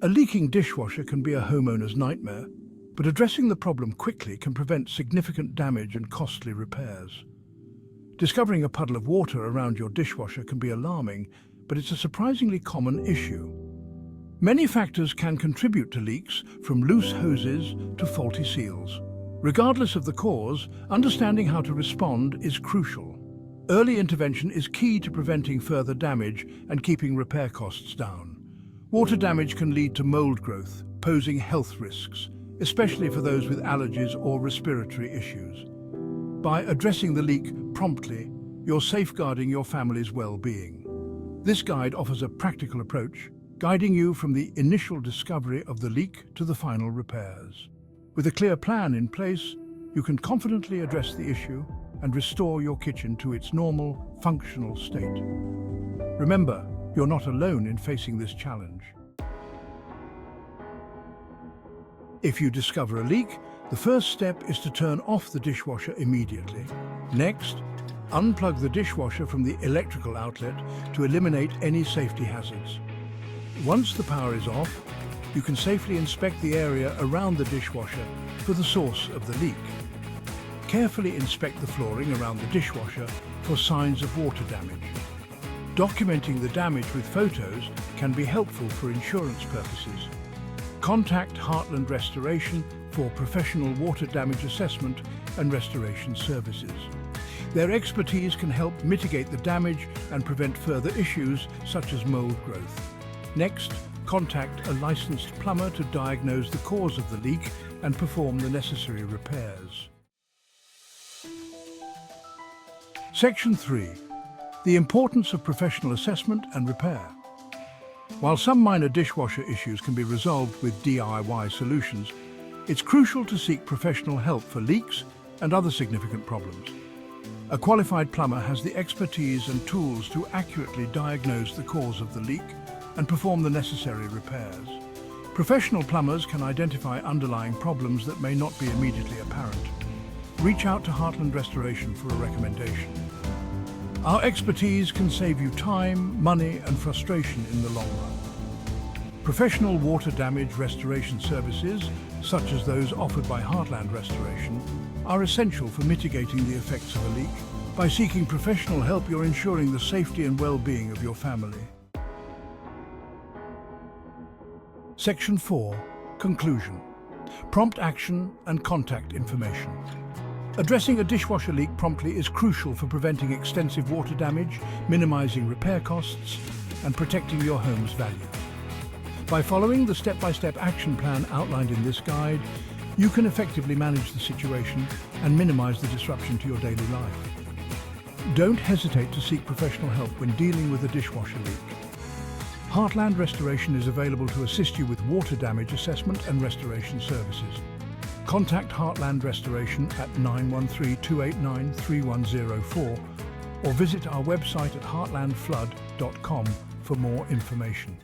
A leaking dishwasher can be a homeowner's nightmare, but addressing the problem quickly can prevent significant damage and costly repairs. Discovering a puddle of water around your dishwasher can be alarming, but it's a surprisingly common issue. Many factors can contribute to leaks, from loose hoses to faulty seals. Regardless of the cause, understanding how to respond is crucial. Early intervention is key to preventing further damage and keeping repair costs down. Water damage can lead to mold growth, posing health risks, especially for those with allergies or respiratory issues. By addressing the leak promptly, you're safeguarding your family's well-being. This guide offers a practical approach, guiding you from the initial discovery of the leak to the final repairs. With a clear plan in place, you can confidently address the issue and restore your kitchen to its normal, functional state. Remember, you're not alone in facing this challenge. If you discover a leak, the first step is to turn off the dishwasher immediately. Next, unplug the dishwasher from the electrical outlet to eliminate any safety hazards. Once the power is off, you can safely inspect the area around the dishwasher for the source of the leak. Carefully inspect the flooring around the dishwasher for signs of water damage. Documenting the damage with photos can be helpful for insurance purposes. Contact Heartland Restoration for professional water damage assessment and restoration services. Their expertise can help mitigate the damage and prevent further issues such as mold growth. Next, contact a licensed plumber to diagnose the cause of the leak and perform the necessary repairs. Section 3. The importance of professional assessment and repair. While some minor dishwasher issues can be resolved with DIY solutions, it's crucial to seek professional help for leaks and other significant problems. A qualified plumber has the expertise and tools to accurately diagnose the cause of the leak and perform the necessary repairs. Professional plumbers can identify underlying problems that may not be immediately apparent. Reach out to Heartland Restoration for a recommendation. Our expertise can save you time, money, and frustration in the long run. Professional water damage restoration services, such as those offered by Heartland Restoration, are essential for mitigating the effects of a leak. By seeking professional help, you're ensuring the safety and well-being of your family. Section 4. Conclusion. Prompt action and contact information. Addressing a dishwasher leak promptly is crucial for preventing extensive water damage, minimizing repair costs, and protecting your home's value. By following the step-by-step action plan outlined in this guide, you can effectively manage the situation and minimize the disruption to your daily life. Don't hesitate to seek professional help when dealing with a dishwasher leak. Heartland Restoration is available to assist you with water damage assessment and restoration services. Contact Heartland Restoration at 913-289-3104 or visit our website at heartlandflood.com for more information.